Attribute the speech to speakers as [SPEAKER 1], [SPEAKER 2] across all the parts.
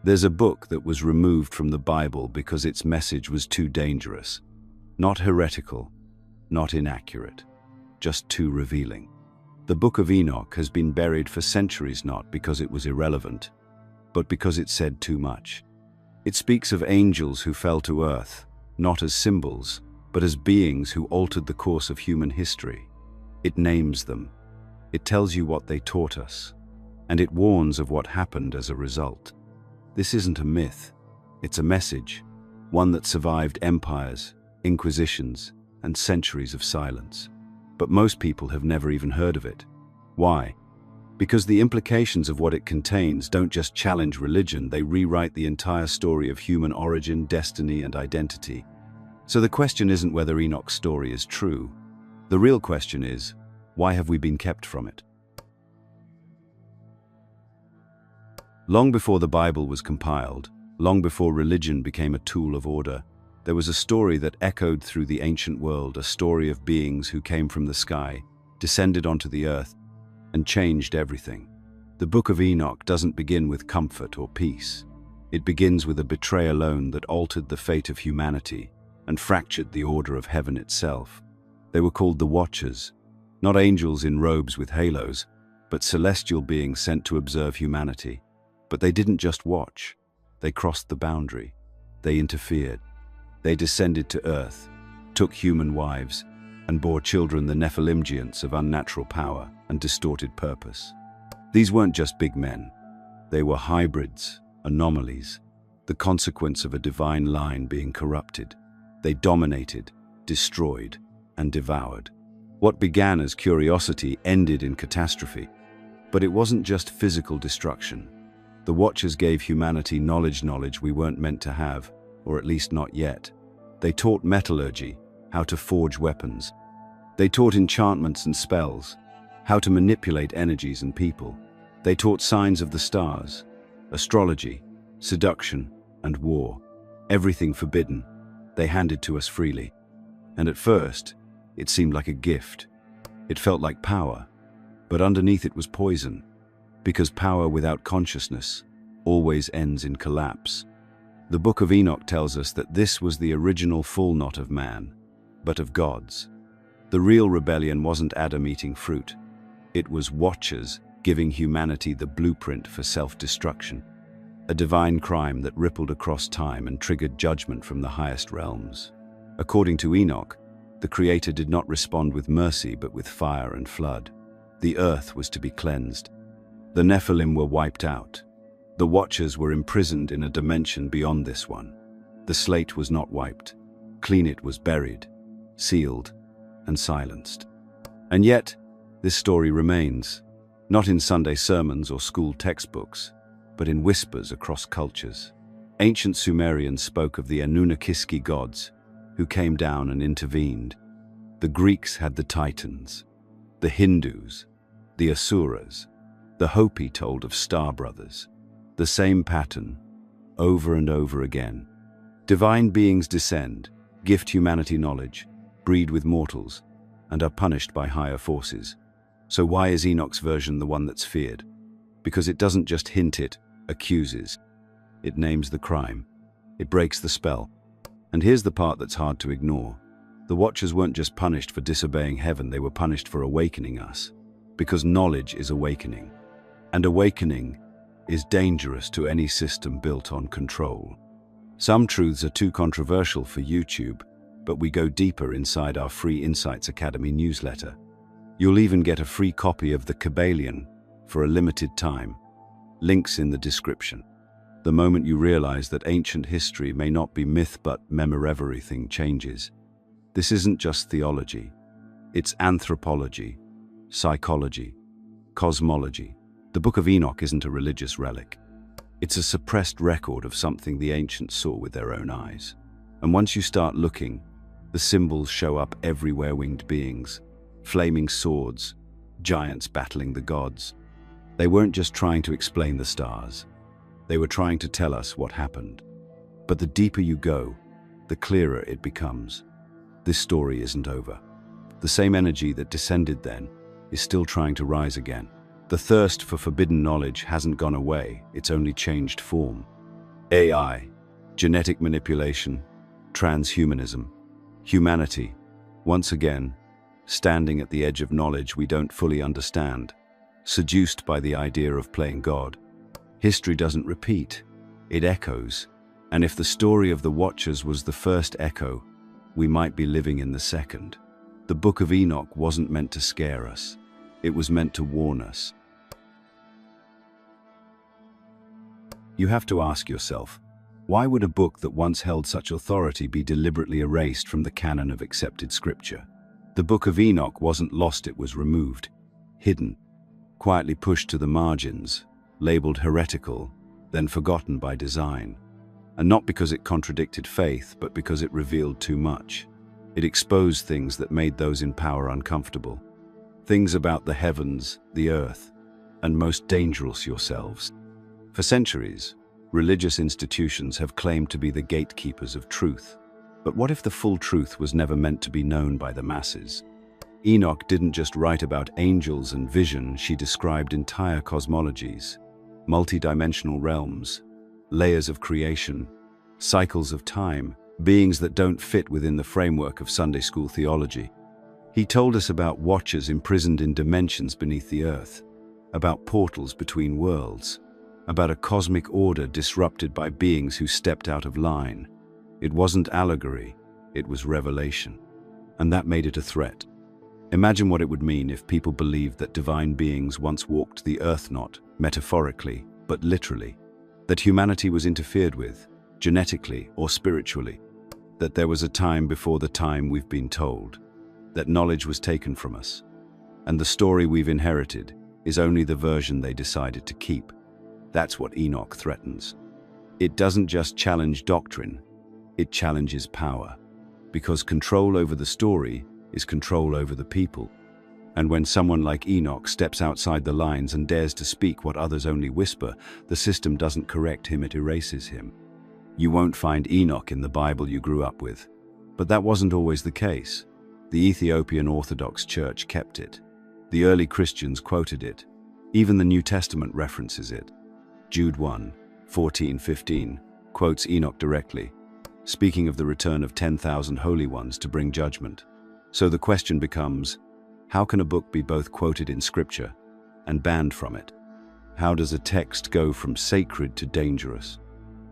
[SPEAKER 1] There's a book that was removed from the Bible because its message was too dangerous. Not heretical, not inaccurate, just too revealing. The Book of Enoch has been buried for centuries not because it was irrelevant, but because it said too much. It speaks of angels who fell to earth, not as symbols, but as beings who altered the course of human history. It names them. It tells you what they taught us, and it warns of what happened as a result. This isn't a myth, it's a message, one that survived empires, inquisitions, and centuries of silence. But most people have never even heard of it. Why? Because the implications of what it contains don't just challenge religion, they rewrite the entire story of human origin, destiny, and identity. So the question isn't whether Enoch's story is true. The real question is, why have we been kept from it? Long before the Bible was compiled, long before religion became a tool of order, there was a story that echoed through the ancient world, a story of beings who came from the sky, descended onto the earth, and changed everything. The Book of Enoch doesn't begin with comfort or peace. It begins with a betrayal alone that altered the fate of humanity and fractured the order of heaven itself. They were called the Watchers, not angels in robes with halos, but celestial beings sent to observe humanity. But they didn't just watch. They crossed the boundary. They interfered. They descended to earth, took human wives, and bore children, the Nephilim, giants of unnatural power and distorted purpose. These weren't just big men. They were hybrids, anomalies, the consequence of a divine line being corrupted. They dominated, destroyed, and devoured. What began as curiosity ended in catastrophe. But it wasn't just physical destruction. The Watchers gave humanity knowledge we weren't meant to have, or at least not yet. They taught metallurgy, how to forge weapons. They taught enchantments and spells, how to manipulate energies and people. They taught signs of the stars, astrology, seduction, and war. Everything forbidden, they handed to us freely. And at first, it seemed like a gift. It felt like power, but underneath it was poison, because power without consciousness always ends in collapse. The Book of Enoch tells us that this was the original fall not of man, but of gods. The real rebellion wasn't Adam eating fruit. It was Watchers giving humanity the blueprint for self-destruction, a divine crime that rippled across time and triggered judgment from the highest realms. According to Enoch, the Creator did not respond with mercy but with fire and flood. The earth was to be cleansed. The Nephilim were wiped out. The Watchers were imprisoned in a dimension beyond this one. The slate was not wiped. Clean it was buried, sealed, and silenced. And yet, this story remains, not in Sunday sermons or school textbooks, but in whispers across cultures. Ancient Sumerians spoke of the Anunnaki gods, who came down and intervened. The Greeks had the Titans, the Hindus, the Asuras. The Hopi told of star brothers. The same pattern, over and over again. Divine beings descend, gift humanity knowledge, breed with mortals, and are punished by higher forces. So why is Enoch's version the one that's feared? Because it doesn't just hint, it accuses. It names the crime. It breaks the spell. And here's the part that's hard to ignore. The Watchers weren't just punished for disobeying heaven, they were punished for awakening us. Because knowledge is awakening. And awakening is dangerous to any system built on control. Some truths are too controversial for YouTube, but we go deeper inside our free Insights Academy newsletter. You'll even get a free copy of the Kabbalion for a limited time. Links in the description. The moment you realize that ancient history may not be myth but memory, everything changes. This isn't just theology. It's anthropology, psychology, cosmology. The Book of Enoch isn't a religious relic. It's a suppressed record of something the ancients saw with their own eyes. And once you start looking, the symbols show up everywhere: winged beings, flaming swords, giants battling the gods. They weren't just trying to explain the stars. They were trying to tell us what happened. But the deeper you go, the clearer it becomes. This story isn't over. The same energy that descended then is still trying to rise again. The thirst for forbidden knowledge hasn't gone away, it's only changed form. AI, genetic manipulation, transhumanism, humanity, once again, standing at the edge of knowledge we don't fully understand, seduced by the idea of playing God. History doesn't repeat, it echoes, and if the story of the Watchers was the first echo, we might be living in the second. The Book of Enoch wasn't meant to scare us, it was meant to warn us. You have to ask yourself, why would a book that once held such authority be deliberately erased from the canon of accepted scripture? The Book of Enoch wasn't lost, it was removed, hidden, quietly pushed to the margins, labeled heretical, then forgotten by design. And not because it contradicted faith, but because it revealed too much. It exposed things that made those in power uncomfortable. Things about the heavens, the earth, and most dangerous, yourselves. For centuries, religious institutions have claimed to be the gatekeepers of truth. But what if the full truth was never meant to be known by the masses? Enoch didn't just write about angels and vision, she described entire cosmologies, multi-dimensional realms, layers of creation, cycles of time, beings that don't fit within the framework of Sunday school theology. He told us about watchers imprisoned in dimensions beneath the earth, about portals between worlds, about a cosmic order disrupted by beings who stepped out of line. It wasn't allegory, it was revelation. And that made it a threat. Imagine what it would mean if people believed that divine beings once walked the earth, not metaphorically, but literally. That humanity was interfered with, genetically or spiritually. That there was a time before the time we've been told. That knowledge was taken from us. And the story we've inherited is only the version they decided to keep. That's what Enoch threatens. It doesn't just challenge doctrine, it challenges power. Because control over the story is control over the people. And when someone like Enoch steps outside the lines and dares to speak what others only whisper, the system doesn't correct him, it erases him. You won't find Enoch in the Bible you grew up with. But that wasn't always the case. The Ethiopian Orthodox Church kept it. The early Christians quoted it. Even the New Testament references it. Jude 1:14-15 quotes Enoch directly, speaking of the return of 10,000 holy ones to bring judgment. So the question becomes, how can a book be both quoted in Scripture and banned from it? How does a text go from sacred to dangerous?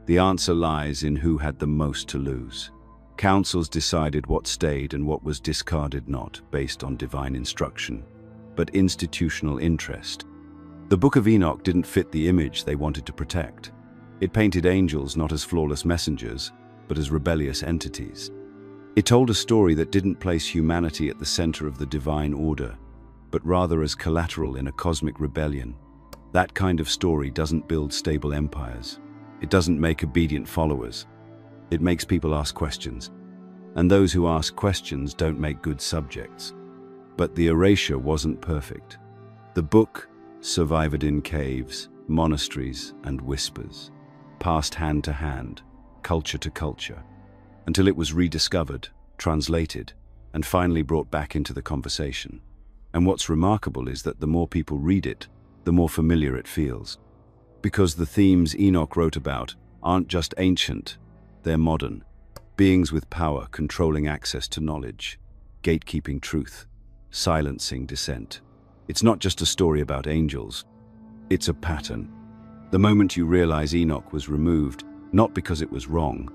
[SPEAKER 1] The answer lies in who had the most to lose. Councils decided what stayed and what was discarded, not based on divine instruction, but institutional interest. The Book of Enoch didn't fit the image they wanted to protect. It painted angels not as flawless messengers, but as rebellious entities. It told a story that didn't place humanity at the center of the divine order, but rather as collateral in a cosmic rebellion. That kind of story doesn't build stable empires. It doesn't make obedient followers. It makes people ask questions. And those who ask questions don't make good subjects. But the erasure wasn't perfect. The book survived in caves, monasteries, and whispers, passed hand to hand, culture to culture, until it was rediscovered, translated, and finally brought back into the conversation. And what's remarkable is that the more people read it, the more familiar it feels. Because the themes Enoch wrote about aren't just ancient, they're modern. Beings with power controlling access to knowledge, gatekeeping truth, silencing dissent. It's not just a story about angels, it's a pattern. The moment you realize Enoch was removed, not because it was wrong,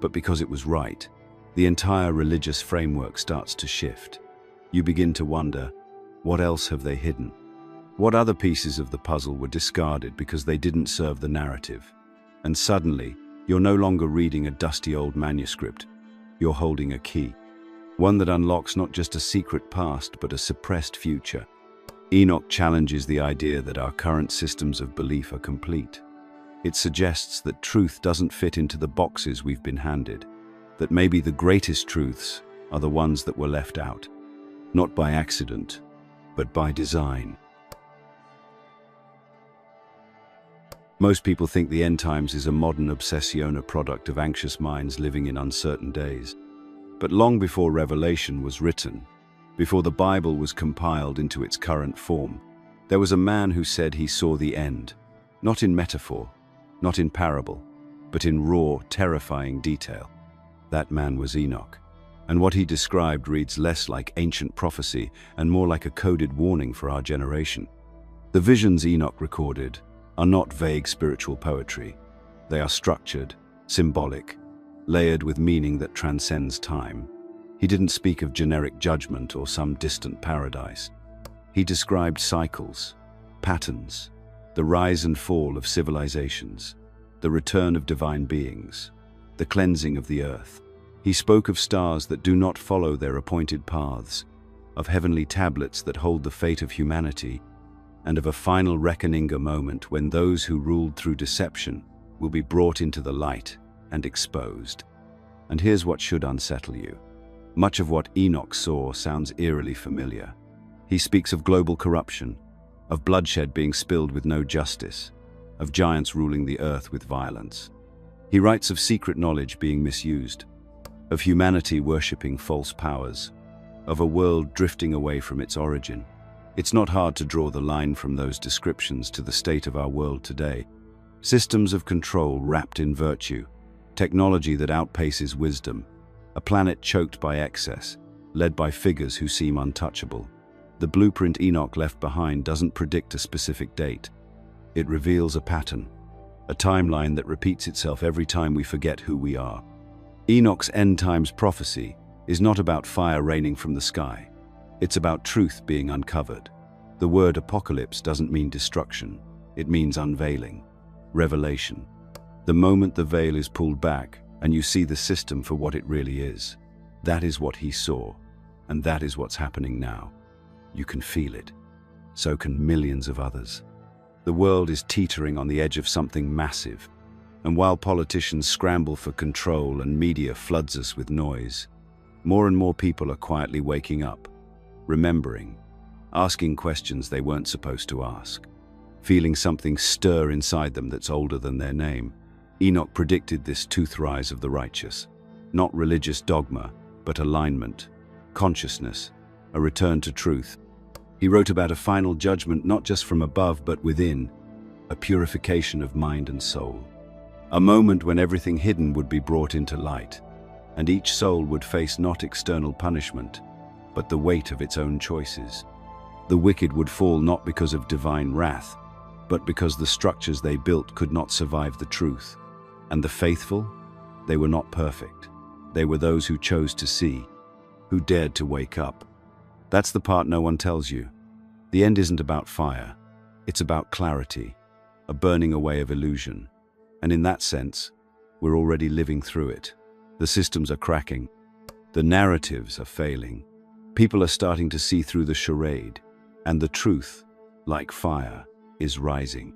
[SPEAKER 1] but because it was right, the entire religious framework starts to shift. You begin to wonder, what else have they hidden? What other pieces of the puzzle were discarded because they didn't serve the narrative? And suddenly, you're no longer reading a dusty old manuscript, you're holding a key. One that unlocks not just a secret past, but a suppressed future. Enoch challenges the idea that our current systems of belief are complete. It suggests that truth doesn't fit into the boxes we've been handed, that maybe the greatest truths are the ones that were left out, not by accident, but by design. Most people think the end times is a modern obsession, a product of anxious minds living in uncertain days. But long before Revelation was written, before the Bible was compiled into its current form, there was a man who said he saw the end, not in metaphor, not in parable, but in raw, terrifying detail. That man was Enoch, and what he described reads less like ancient prophecy and more like a coded warning for our generation. The visions Enoch recorded are not vague spiritual poetry. They are structured, symbolic, layered with meaning that transcends time. He didn't speak of generic judgment or some distant paradise. He described cycles, patterns, the rise and fall of civilizations, the return of divine beings, the cleansing of the earth. He spoke of stars that do not follow their appointed paths, of heavenly tablets that hold the fate of humanity, and of a final reckoning, a moment when those who ruled through deception will be brought into the light and exposed. And here's what should unsettle you. Much of what Enoch saw sounds eerily familiar. He speaks of global corruption, of bloodshed being spilled with no justice, of giants ruling the earth with violence. He writes of secret knowledge being misused, of humanity worshipping false powers, of a world drifting away from its origin. It's not hard to draw the line from those descriptions to the state of our world today. Systems of control wrapped in virtue, technology that outpaces wisdom, a planet choked by excess, led by figures who seem untouchable. The blueprint Enoch left behind doesn't predict a specific date. It reveals a pattern, a timeline that repeats itself every time we forget who we are. Enoch's end times prophecy is not about fire raining from the sky. It's about truth being uncovered. The word apocalypse doesn't mean destruction. It means unveiling, revelation. The moment the veil is pulled back and you see the system for what it really is, that is what he saw, and that is what's happening now. You can feel it. So can millions of others. The world is teetering on the edge of something massive, and while politicians scramble for control and media floods us with noise, more and more people are quietly waking up, remembering, asking questions they weren't supposed to ask, feeling something stir inside them that's older than their name. Enoch predicted this tooth-rise of the righteous, not religious dogma, but alignment, consciousness, a return to truth. He wrote about a final judgment not just from above but within, a purification of mind and soul. A moment when everything hidden would be brought into light, and each soul would face not external punishment, but the weight of its own choices. The wicked would fall not because of divine wrath, but because the structures they built could not survive the truth. And the faithful, they were not perfect. They were those who chose to see, who dared to wake up. That's the part no one tells you. The end isn't about fire. It's about clarity, a burning away of illusion. And in that sense, we're already living through it. The systems are cracking. The narratives are failing. People are starting to see through the charade, and the truth, like fire, is rising.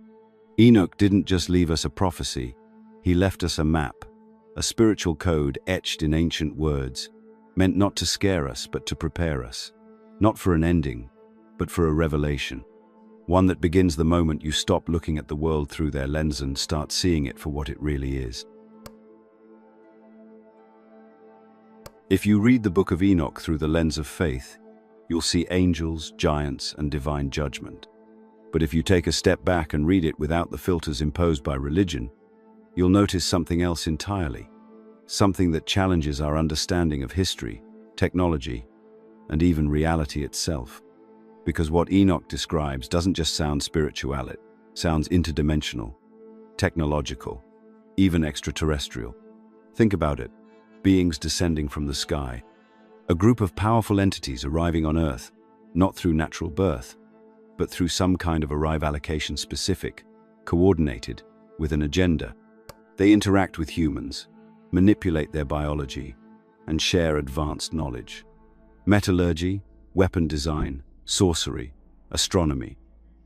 [SPEAKER 1] Enoch didn't just leave us a prophecy. He left us a map, a spiritual code etched in ancient words, meant not to scare us but to prepare us. Not for an ending, but for a revelation. One that begins the moment you stop looking at the world through their lens and start seeing it for what it really is. If you read the book of Enoch through the lens of faith, you'll see angels, giants, and divine judgment. But if you take a step back and read it without the filters imposed by religion, you'll notice something else entirely. Something that challenges our understanding of history, technology, and even reality itself. Because what Enoch describes doesn't just sound spiritual, it sounds interdimensional, technological, even extraterrestrial. Think about it. Beings descending from the sky. A group of powerful entities arriving on Earth, not through natural birth, but through some kind of arrival allocation specific, coordinated, with an agenda. They interact with humans, manipulate their biology, and share advanced knowledge. Metallurgy, weapon design, sorcery, astronomy.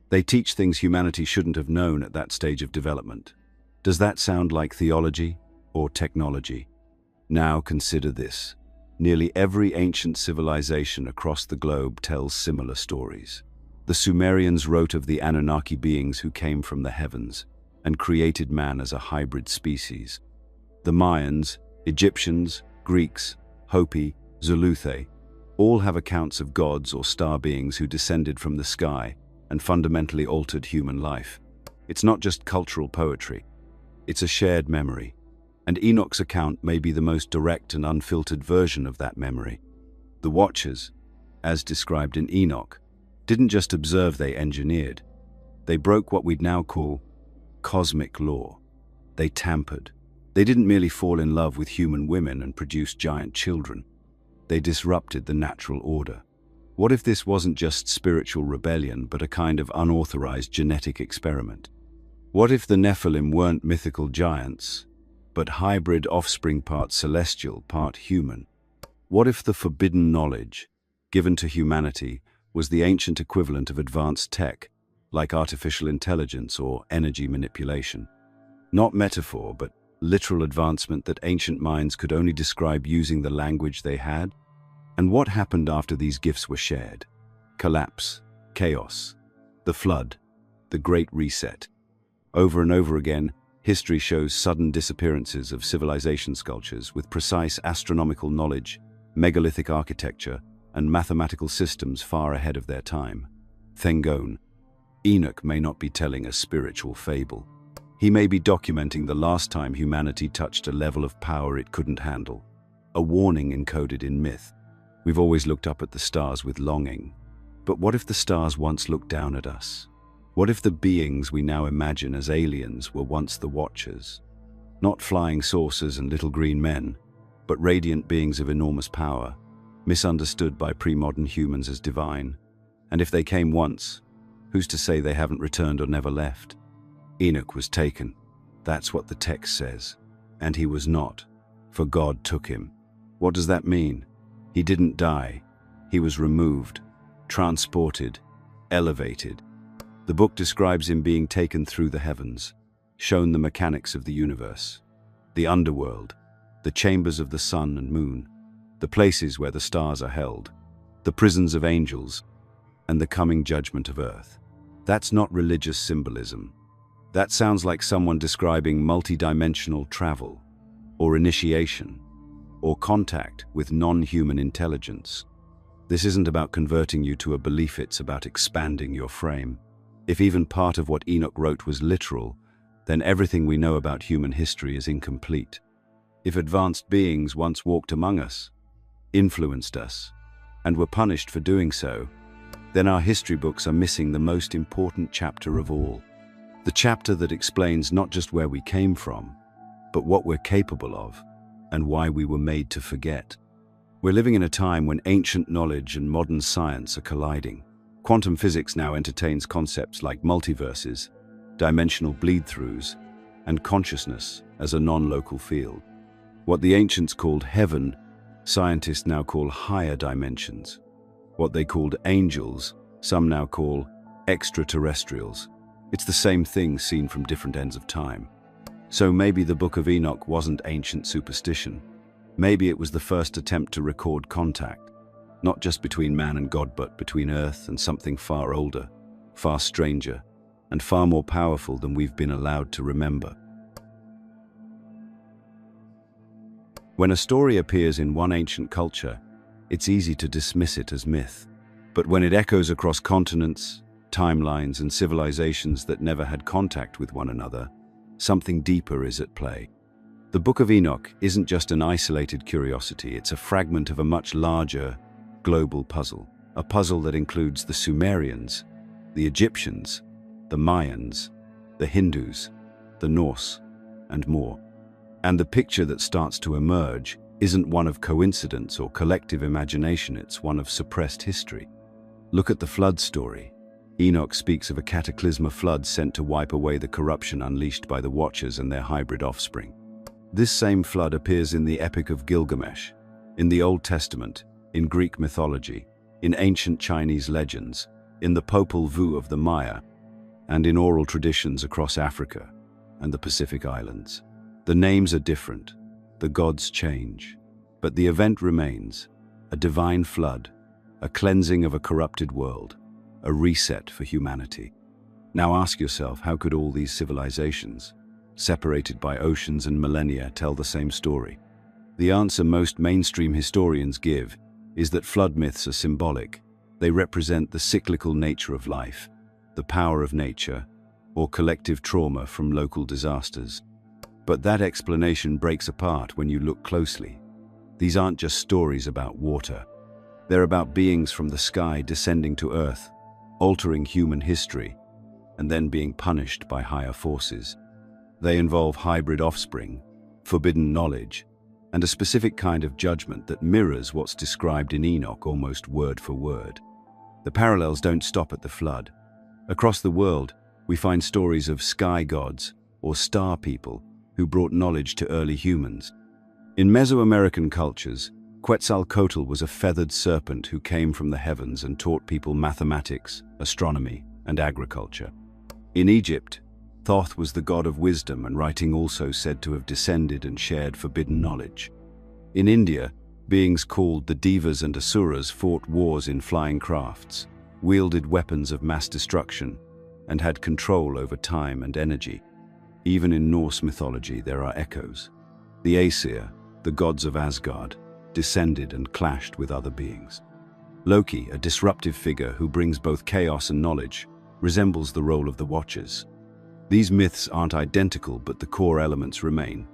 [SPEAKER 1] They teach things humanity shouldn't have known at that stage of development. Does that sound like theology or technology? Now consider this. Nearly every ancient civilization across the globe tells similar stories. The Sumerians wrote of the Anunnaki beings who came from the heavens and created man as a hybrid species. The Mayans, Egyptians, Greeks, Hopi, Zuluthe, all have accounts of gods or star beings who descended from the sky and fundamentally altered human life. It's not just cultural poetry. It's a shared memory, And Enoch's account may be the most direct and unfiltered version of that memory. The Watchers, as described in Enoch, didn't just observe, they engineered. They broke what we'd now call cosmic law. They tampered. They didn't merely fall in love with human women and produce giant children. They disrupted the natural order. What if this wasn't just spiritual rebellion, but a kind of unauthorized genetic experiment? What if the Nephilim weren't mythical giants, but hybrid offspring, part celestial, part human? What if the forbidden knowledge given to humanity was the ancient equivalent of advanced tech, like artificial intelligence or energy manipulation? Not metaphor, but literal advancement that ancient minds could only describe using the language they had? And what happened after these gifts were shared? Collapse, chaos, the flood, the Great Reset. Over and over again, history shows sudden disappearances of civilization sculptures with precise astronomical knowledge, megalithic architecture, and mathematical systems far ahead of their time. Thengone. Enoch may not be telling a spiritual fable. He may be documenting the last time humanity touched a level of power it couldn't handle. A warning encoded in myth. We've always looked up at the stars with longing. But what if the stars once looked down at us? What if the beings we now imagine as aliens were once the Watchers? Not flying saucers and little green men, but radiant beings of enormous power, misunderstood by pre-modern humans as divine. And if they came once, who's to say they haven't returned or never left? Enoch was taken. That's what the text says. And he was not, for God took him. What does that mean? He didn't die. He was removed, transported, elevated. The book describes him being taken through the heavens, shown the mechanics of the universe, the underworld, the chambers of the sun and moon, the places where the stars are held, the prisons of angels, and the coming judgment of earth. That's not religious symbolism. That sounds like someone describing multidimensional travel, or initiation, or contact with non-human intelligence. This isn't about converting you to a belief, it's about expanding your frame. If even part of what Enoch wrote was literal, then everything we know about human history is incomplete. If advanced beings once walked among us, influenced us, and were punished for doing so, then our history books are missing the most important chapter of all. The chapter that explains not just where we came from, but what we're capable of, and why we were made to forget. We're living in a time when ancient knowledge and modern science are colliding. Quantum physics now entertains concepts like multiverses, dimensional bleed-throughs, and consciousness as a non-local field. What the ancients called heaven, scientists now call higher dimensions. What they called angels, some now call extraterrestrials. It's the same thing seen from different ends of time. So maybe the Book of Enoch wasn't ancient superstition. Maybe it was the first attempt to record contact, not just between man and God, but between Earth and something far older, far stranger, and far more powerful than we've been allowed to remember. When a story appears in one ancient culture, it's easy to dismiss it as myth. But when it echoes across continents, timelines, and civilizations that never had contact with one another, something deeper is at play. The Book of Enoch isn't just an isolated curiosity, it's a fragment of a much larger, global puzzle. A puzzle that includes the Sumerians, the Egyptians, the Mayans, the Hindus, the Norse, and more. And the picture that starts to emerge isn't one of coincidence or collective imagination, it's one of suppressed history. Look at the flood story. Enoch speaks of a cataclysmic flood sent to wipe away the corruption unleashed by the Watchers and their hybrid offspring. This same flood appears in the Epic of Gilgamesh, in the Old Testament, in Greek mythology, in ancient Chinese legends, in the Popol Vuh of the Maya, and in oral traditions across Africa and the Pacific Islands. The names are different, the gods change, but the event remains: a divine flood, a cleansing of a corrupted world, a reset for humanity. Now ask yourself, how could all these civilizations, separated by oceans and millennia, tell the same story? The answer most mainstream historians give is that flood myths are symbolic. They represent the cyclical nature of life, the power of nature, or collective trauma from local disasters. But that explanation breaks apart when you look closely. These aren't just stories about water. They're about beings from the sky descending to Earth, altering human history, and then being punished by higher forces. They involve hybrid offspring, forbidden knowledge, and a specific kind of judgment that mirrors what's described in Enoch almost word for word. The parallels don't stop at the flood. Across the world, we find stories of sky gods or star people who brought knowledge to early humans. In Mesoamerican cultures, Quetzalcoatl was a feathered serpent who came from the heavens and taught people mathematics, astronomy, and agriculture. In Egypt, Thoth was the god of wisdom, and writing also said to have descended and shared forbidden knowledge. In India, beings called the Devas and Asuras fought wars in flying crafts, wielded weapons of mass destruction, and had control over time and energy. Even in Norse mythology there are echoes. The Aesir, the gods of Asgard, descended and clashed with other beings. Loki, a disruptive figure who brings both chaos and knowledge, resembles the role of the Watchers. These myths aren't identical, but the core elements remain: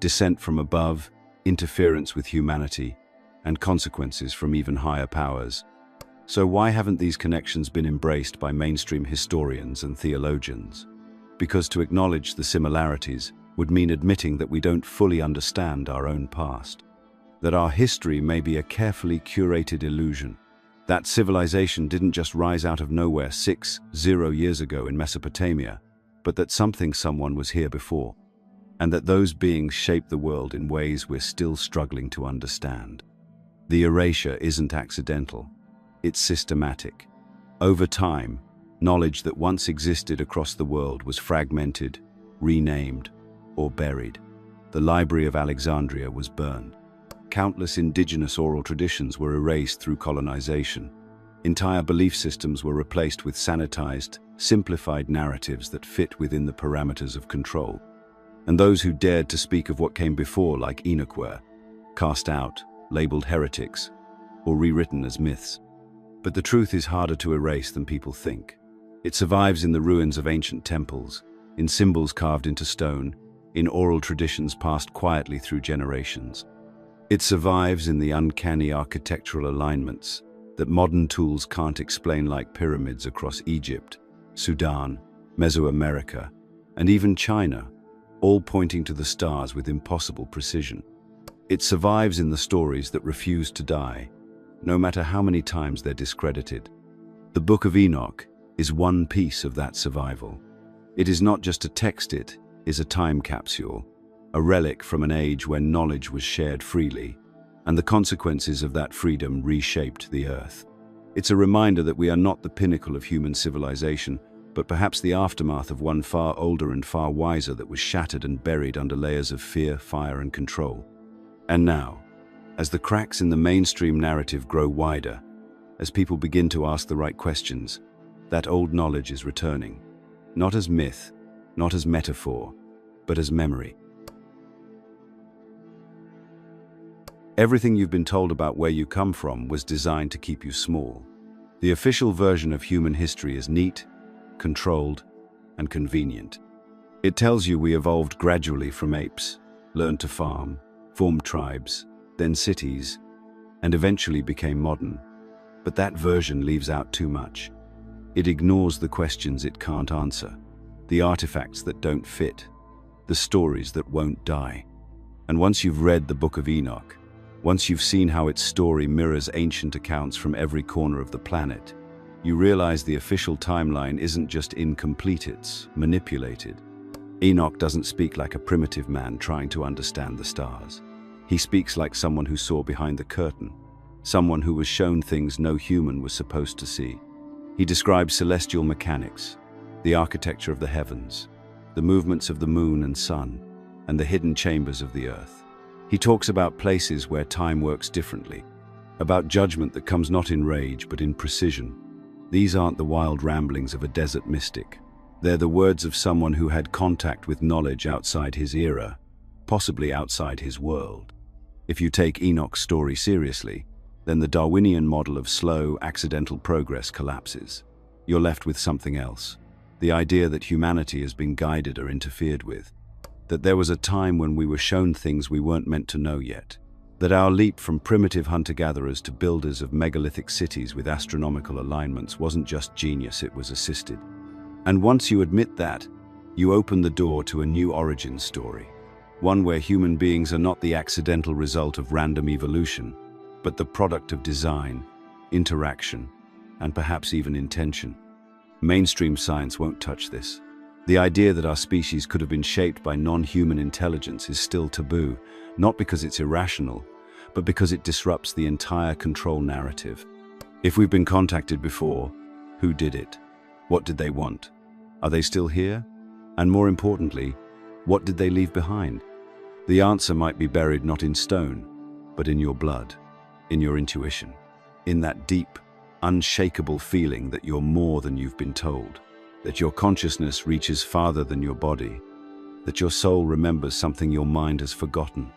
[SPEAKER 1] descent from above, interference with humanity, and consequences from even higher powers. So why haven't these connections been embraced by mainstream historians and theologians? Because to acknowledge the similarities would mean admitting that we don't fully understand our own past, that our history may be a carefully curated illusion, that civilization didn't just rise out of nowhere 60 years ago in Mesopotamia, but that someone was here before, and that those beings shaped the world in ways we're still struggling to understand. The erasure isn't accidental, it's systematic. Over time, knowledge that once existed across the world was fragmented, renamed, or buried. The Library of Alexandria was burned. Countless indigenous oral traditions were erased through colonization. Entire belief systems were replaced with sanitized, simplified narratives that fit within the parameters of control. And those who dared to speak of what came before, like Enoch, were cast out, labeled heretics, or rewritten as myths. But the truth is harder to erase than people think. It survives in the ruins of ancient temples, in symbols carved into stone, in oral traditions passed quietly through generations. It survives in the uncanny architectural alignments that modern tools can't explain, like pyramids across Egypt, Sudan, Mesoamerica, and even China, all pointing to the stars with impossible precision. It survives in the stories that refuse to die, no matter how many times they're discredited. The Book of Enoch is one piece of that survival. It is not just a text, it is a time capsule, a relic from an age when knowledge was shared freely, and the consequences of that freedom reshaped the earth. It's a reminder that we are not the pinnacle of human civilization, but perhaps the aftermath of one far older and far wiser that was shattered and buried under layers of fear, fire, and control. And now, as the cracks in the mainstream narrative grow wider, as people begin to ask the right questions, that old knowledge is returning, not as myth, not as metaphor, but as memory. Everything you've been told about where you come from was designed to keep you small. The official version of human history is neat, controlled, and convenient. It tells you we evolved gradually from apes, learned to farm, formed tribes, then cities, and eventually became modern. But that version leaves out too much. It ignores the questions it can't answer, the artifacts that don't fit, the stories that won't die. And once you've read the Book of Enoch, once you've seen how its story mirrors ancient accounts from every corner of the planet, you realize the official timeline isn't just incomplete, it's manipulated. Enoch doesn't speak like a primitive man trying to understand the stars. He speaks like someone who saw behind the curtain, someone who was shown things no human was supposed to see. He describes celestial mechanics, the architecture of the heavens, the movements of the moon and sun, and the hidden chambers of the earth. He talks about places where time works differently, about judgment that comes not in rage but in precision. These aren't the wild ramblings of a desert mystic. They're the words of someone who had contact with knowledge outside his era, possibly outside his world. If you take Enoch's story seriously, then the Darwinian model of slow, accidental progress collapses. You're left with something else, the idea that humanity has been guided or interfered with. that there was a time when we were shown things we weren't meant to know yet, that our leap from primitive hunter-gatherers to builders of megalithic cities with astronomical alignments wasn't just genius, it was assisted. And once you admit that, you open the door to a new origin story, one where human beings are not the accidental result of random evolution, but the product of design, interaction, and perhaps even intention. Mainstream science won't touch this. The idea that our species could have been shaped by non-human intelligence is still taboo, not because it's irrational, but because it disrupts the entire control narrative. If we've been contacted before, who did it? What did they want? Are they still here? And more importantly, what did they leave behind? The answer might be buried not in stone, but in your blood, in your intuition, in that deep, unshakable feeling that you're more than you've been told, that your consciousness reaches farther than your body, that your soul remembers something your mind has forgotten.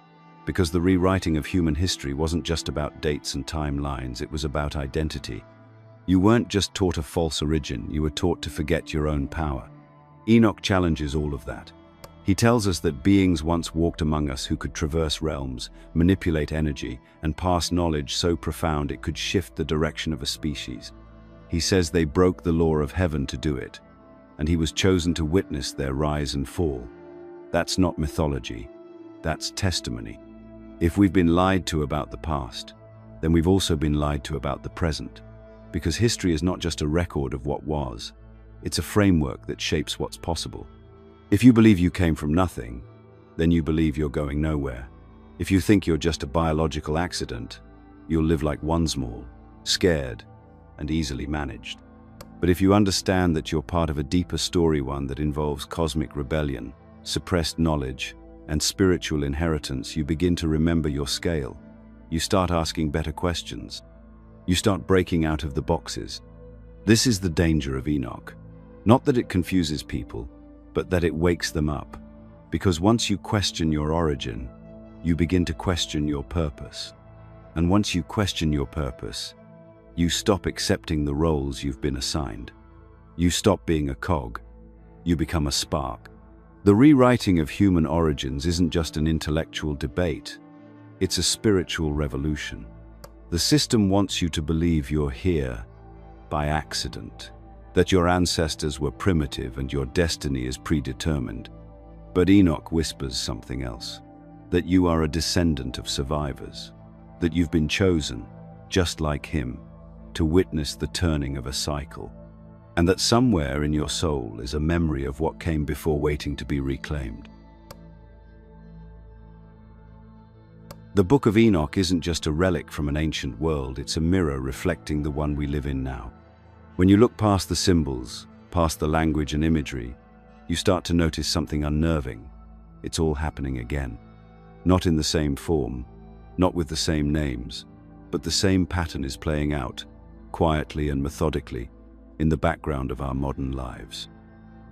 [SPEAKER 1] Because the rewriting of human history wasn't just about dates and timelines, it was about identity. You weren't just taught a false origin, you were taught to forget your own power. Enoch challenges all of that. He tells us that beings once walked among us who could traverse realms, manipulate energy, and pass knowledge so profound it could shift the direction of a species. He says they broke the law of heaven to do it, and he was chosen to witness their rise and fall. That's not mythology, that's testimony. If we've been lied to about the past, then we've also been lied to about the present, because history is not just a record of what was, it's a framework that shapes what's possible. If you believe you came from nothing, then you believe you're going nowhere. If you think you're just a biological accident, you'll live like one small, scared, and easily managed. But if you understand that you're part of a deeper story, one that involves cosmic rebellion, suppressed knowledge, and spiritual inheritance, you begin to remember your scale. You start asking better questions. You start breaking out of the boxes. This is the danger of Enoch. Not that it confuses people, but that it wakes them up. Because once you question your origin, you begin to question your purpose. And once you question your purpose, you stop accepting the roles you've been assigned. You stop being a cog. You become a spark. The rewriting of human origins isn't just an intellectual debate. It's a spiritual revolution. The system wants you to believe you're here by accident, that your ancestors were primitive and your destiny is predetermined. But Enoch whispers something else, that you are a descendant of survivors, that you've been chosen, just like him, to witness the turning of a cycle, and that somewhere in your soul is a memory of what came before waiting to be reclaimed. The Book of Enoch isn't just a relic from an ancient world, it's a mirror reflecting the one we live in now. When you look past the symbols, past the language and imagery, you start to notice something unnerving. It's all happening again. Not in the same form, not with the same names, but the same pattern is playing out, quietly and methodically, in the background of our modern lives.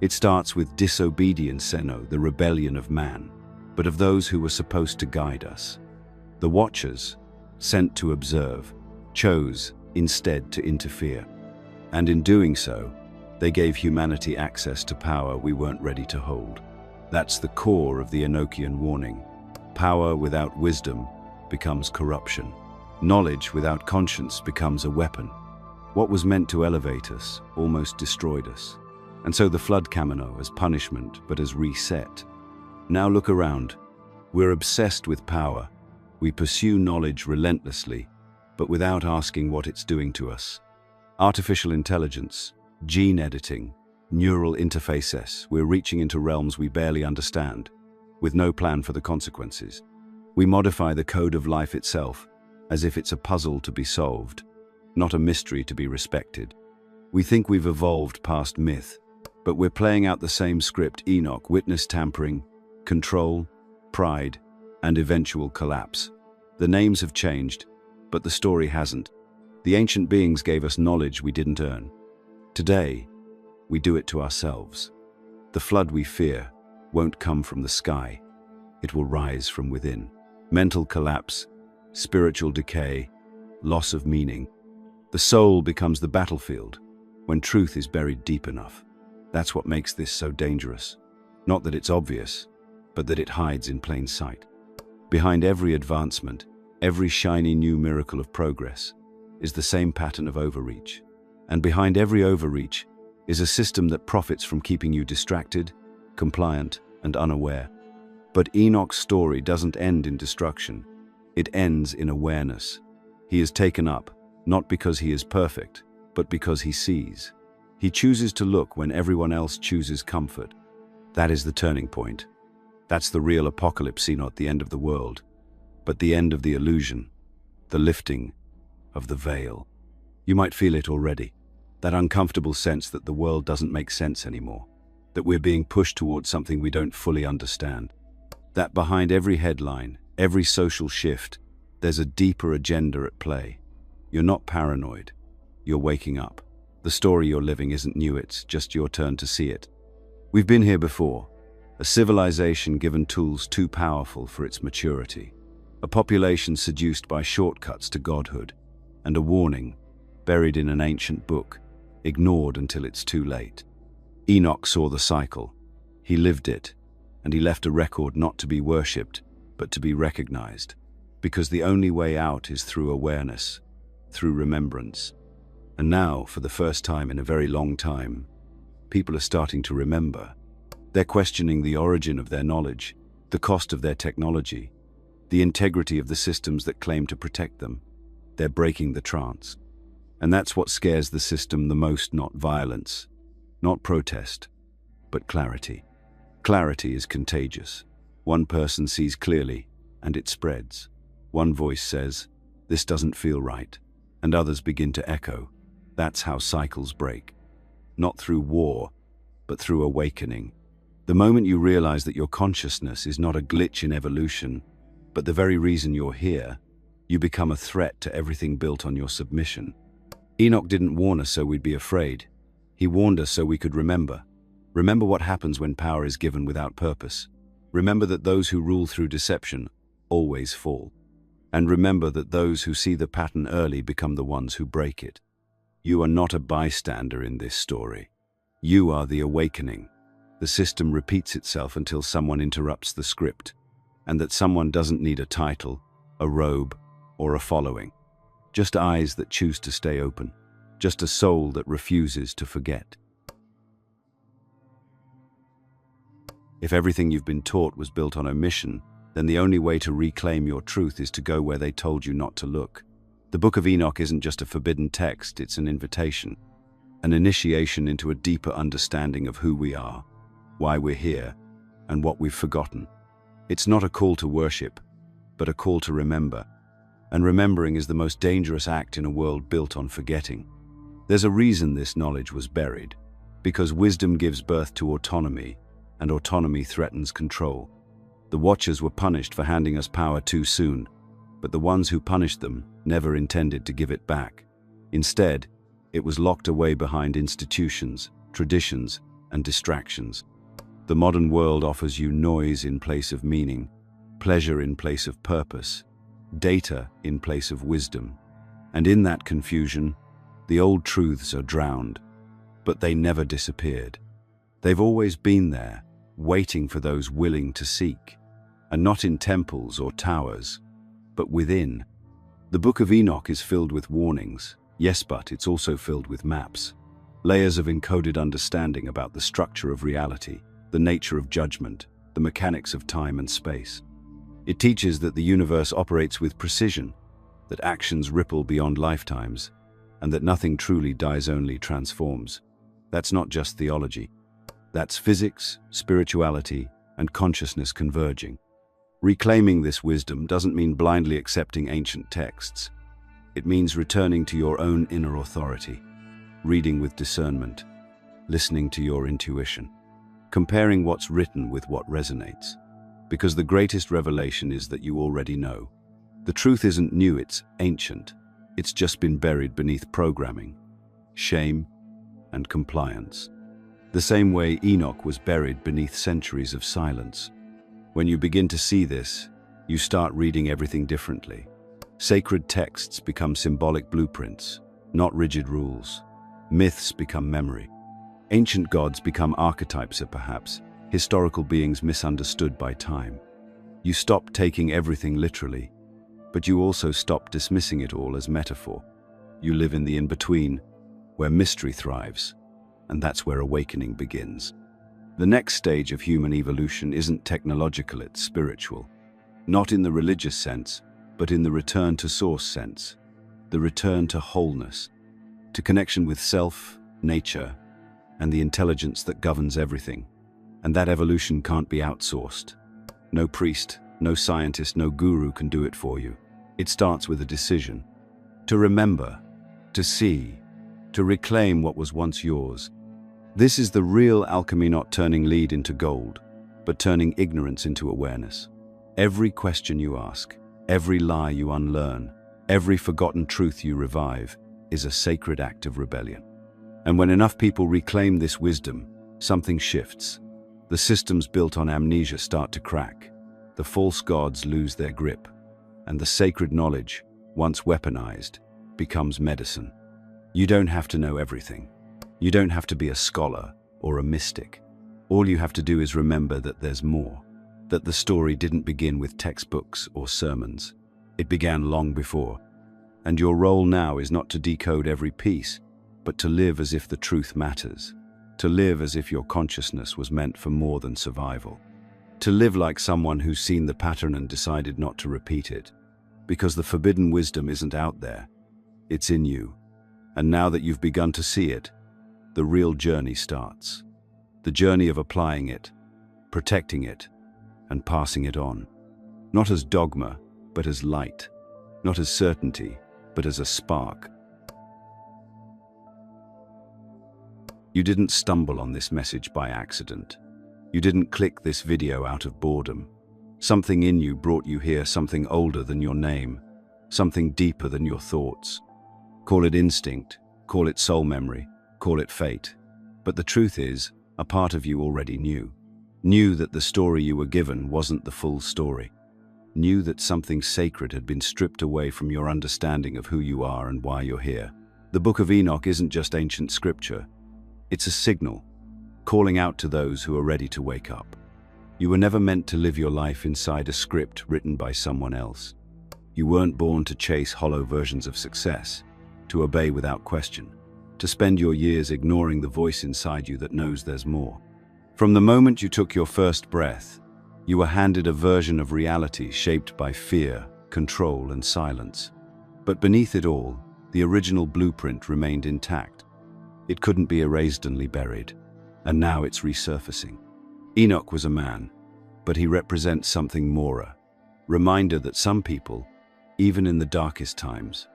[SPEAKER 1] It starts with disobedience, the rebellion of man, but of those who were supposed to guide us. The Watchers, sent to observe, chose instead to interfere. And in doing so, they gave humanity access to power we weren't ready to hold. That's the core of the Enochian warning. Power without wisdom becomes corruption. Knowledge without conscience becomes a weapon. What was meant to elevate us almost destroyed us. And so the flood came not as punishment, but as reset. Now look around. We're obsessed with power. We pursue knowledge relentlessly, but without asking what it's doing to us. Artificial intelligence, gene editing, neural interfaces, we're reaching into realms we barely understand, with no plan for the consequences. We modify the code of life itself, as if it's a puzzle to be solved, not a mystery to be respected. We think we've evolved past myth, but we're playing out the same script Enoch witnessed: tampering, control, pride, and eventual collapse. The names have changed, but the story hasn't. The ancient beings gave us knowledge we didn't earn. Today, we do it to ourselves. The flood we fear won't come from the sky. It will rise from within. Mental collapse, spiritual decay, loss of meaning. The soul becomes the battlefield when truth is buried deep enough. That's what makes this so dangerous. Not that it's obvious, but that it hides in plain sight. Behind every advancement, every shiny new miracle of progress, is the same pattern of overreach. And behind every overreach is a system that profits from keeping you distracted, compliant, and unaware. But Enoch's story doesn't end in destruction. It ends in awareness. He is taken up, not because he is perfect, but because he sees. He chooses to look when everyone else chooses comfort. That is the turning point. That's the real apocalypse, not the end of the world, but the end of the illusion, the lifting of the veil. You might feel it already, that uncomfortable sense that the world doesn't make sense anymore, that we're being pushed towards something we don't fully understand. That behind every headline, every social shift, there's a deeper agenda at play. You're not paranoid. You're waking up. The story you're living isn't new, it's just your turn to see it. We've been here before. A civilization given tools too powerful for its maturity. A population seduced by shortcuts to godhood. And a warning, buried in an ancient book, ignored until it's too late. Enoch saw the cycle. He lived it. And he left a record not to be worshipped, but to be recognized. Because the only way out is through awareness, through remembrance. And now, for the first time in a very long time, people are starting to remember. They're questioning the origin of their knowledge, the cost of their technology, the integrity of the systems that claim to protect them. They're breaking the trance. And that's what scares the system the most, not violence, not protest, but clarity. Clarity is contagious. One person sees clearly, and it spreads. One voice says, "This doesn't feel right," and others begin to echo. That's how cycles break. Not through war, but through awakening. The moment you realize that your consciousness is not a glitch in evolution, but the very reason you're here, you become a threat to everything built on your submission. Enoch didn't warn us so we'd be afraid. He warned us so we could remember. Remember what happens when power is given without purpose. Remember that those who rule through deception always fall. And remember that those who see the pattern early become the ones who break it. You are not a bystander in this story. You are the awakening. The system repeats itself until someone interrupts the script, and that someone doesn't need a title, a robe, or a following. Just eyes that choose to stay open. Just a soul that refuses to forget. If everything you've been taught was built on omission, then the only way to reclaim your truth is to go where they told you not to look. The Book of Enoch isn't just a forbidden text, it's an invitation. An initiation into a deeper understanding of who we are, why we're here, and what we've forgotten. It's not a call to worship, but a call to remember. And remembering is the most dangerous act in a world built on forgetting. There's a reason this knowledge was buried, because wisdom gives birth to autonomy, and autonomy threatens control. The Watchers were punished for handing us power too soon, but the ones who punished them never intended to give it back. Instead, it was locked away behind institutions, traditions, and distractions. The modern world offers you noise in place of meaning, pleasure in place of purpose, data in place of wisdom. And in that confusion, the old truths are drowned, but they never disappeared. They've always been there, waiting for those willing to seek, and not in temples or towers, but within. The Book of Enoch is filled with warnings, yes, but it's also filled with maps, layers of encoded understanding about the structure of reality, the nature of judgment, the mechanics of time and space. It teaches that the universe operates with precision, that actions ripple beyond lifetimes, and that nothing truly dies, only transforms. That's not just theology. That's physics, spirituality, and consciousness converging. Reclaiming this wisdom doesn't mean blindly accepting ancient texts. It means returning to your own inner authority, reading with discernment, listening to your intuition, comparing what's written with what resonates. Because the greatest revelation is that you already know. The truth isn't new, it's ancient. It's just been buried beneath programming, shame, and compliance. The same way Enoch was buried beneath centuries of silence. When you begin to see this, you start reading everything differently. Sacred texts become symbolic blueprints, not rigid rules. Myths become memory. Ancient gods become archetypes, or perhaps historical beings misunderstood by time. You stop taking everything literally, but you also stop dismissing it all as metaphor. You live in the in-between, where mystery thrives, and that's where awakening begins. The next stage of human evolution isn't technological, it's spiritual. Not in the religious sense, but in the return to source sense. The return to wholeness, to connection with self, nature, and the intelligence that governs everything. And that evolution can't be outsourced. No priest, no scientist, no guru can do it for you. It starts with a decision. To remember, to see, to reclaim what was once yours. This is the real alchemy, not turning lead into gold, but turning ignorance into awareness. Every question you ask, every lie you unlearn, every forgotten truth you revive is a sacred act of rebellion. And when enough people reclaim this wisdom, something shifts. The systems built on amnesia start to crack. The false gods lose their grip, and the sacred knowledge, once weaponized, becomes medicine. You don't have to know everything. You don't have to be a scholar or a mystic. All you have to do is remember that there's more, that the story didn't begin with textbooks or sermons. It began long before. And your role now is not to decode every piece, but to live as if the truth matters. To live as if your consciousness was meant for more than survival. To live like someone who's seen the pattern and decided not to repeat it. Because the forbidden wisdom isn't out there, it's in you. And now that you've begun to see it, the real journey starts. The journey of applying it, protecting it, and passing it on. Not as dogma, but as light. Not as certainty, but as a spark. You didn't stumble on this message by accident. You didn't click this video out of boredom. Something in you brought you here, something older than your name, something deeper than your thoughts. Call it instinct, call it soul memory, call it fate. But the truth is, a part of you already knew that the story you were given wasn't the full story. Knew that something sacred had been stripped away from your understanding of who you are and why you're here. The Book of Enoch isn't just ancient scripture. It's a signal, calling out to those who are ready to wake up. You were never meant to live your life inside a script written by someone else. You weren't born to chase hollow versions of success, to obey without question, to spend your years ignoring the voice inside you that knows there's more. From the moment you took your first breath, you were handed a version of reality shaped by fear, control, and silence. But beneath it all, the original blueprint remained intact. It couldn't be erased and buried, and now it's resurfacing. Enoch was a man, but he represents something more, a reminder that some people, even in the darkest times,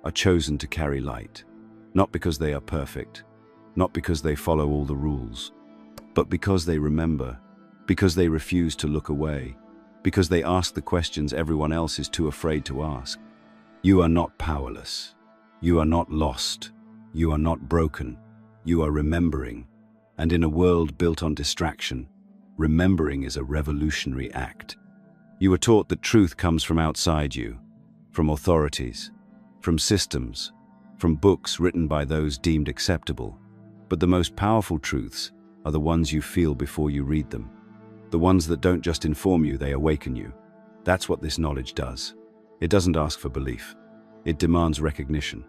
[SPEAKER 1] are chosen to carry light, not because they are perfect, not because they follow all the rules, but because they remember, because they refuse to look away, because they ask the questions everyone else is too afraid to ask. You are not powerless. You are not lost. You are not broken. You are remembering. And in a world built on distraction, remembering is a revolutionary act. You were taught that truth comes from outside you, from authorities, from systems, from books written by those deemed acceptable. But the most powerful truths are the ones you feel before you read them. The ones that don't just inform you, they awaken you. That's what this knowledge does. It doesn't ask for belief. It demands recognition.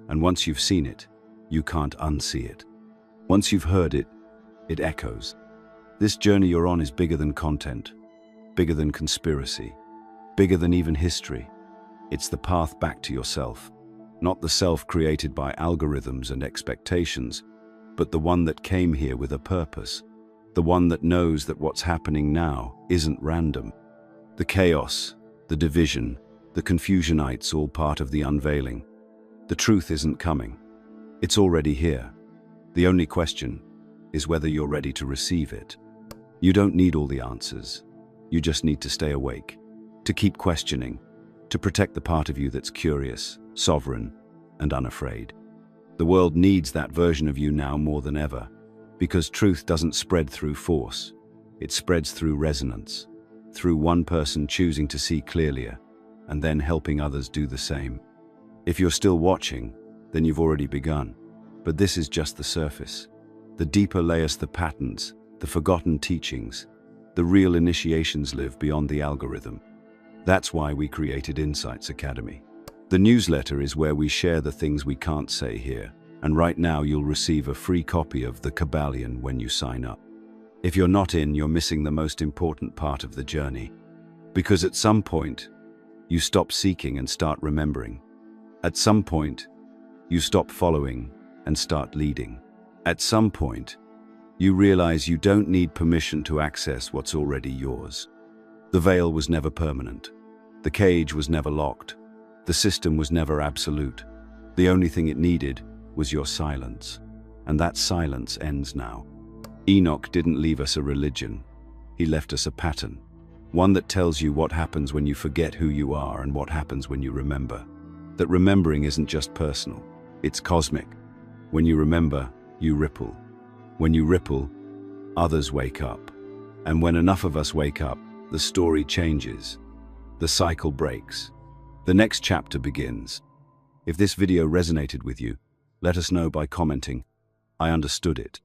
[SPEAKER 1] And once you've seen it, you can't unsee it. Once you've heard it, it echoes. This journey you're on is bigger than content, bigger than conspiracy, bigger than even history. It's the path back to yourself, not the self created by algorithms and expectations, but the one that came here with a purpose, the one that knows that what's happening now isn't random. The chaos, the division, the confusionites, all part of the unveiling. The truth isn't coming. It's already here. The only question is whether you're ready to receive it. You don't need all the answers. You just need to stay awake, to keep questioning, to protect the part of you that's curious, sovereign, and unafraid. The world needs that version of you now more than ever, because truth doesn't spread through force. It spreads through resonance, through one person choosing to see clearly and then helping others do the same. If you're still watching, then you've already begun. But this is just the surface. The deeper layers, the patterns, the forgotten teachings, the real initiations live beyond the algorithm. That's why we created Insights Academy. The newsletter is where we share the things we can't say here, and right now you'll receive a free copy of The Kabbalion when you sign up. If you're not in, you're missing the most important part of the journey. Because at some point, you stop seeking and start remembering. At some point, you stop following and start leading. At some point, you realize you don't need permission to access what's already yours. The veil was never permanent. The cage was never locked. The system was never absolute. The only thing it needed was your silence. And that silence ends now. Enoch didn't leave us a religion. He left us a pattern. One that tells you what happens when you forget who you are and what happens when you remember. That remembering isn't just personal, it's cosmic. When you remember, you ripple. When you ripple, others wake up. And when enough of us wake up, the story changes. The cycle breaks. The next chapter begins. If this video resonated with you, let us know by commenting, "I understood it."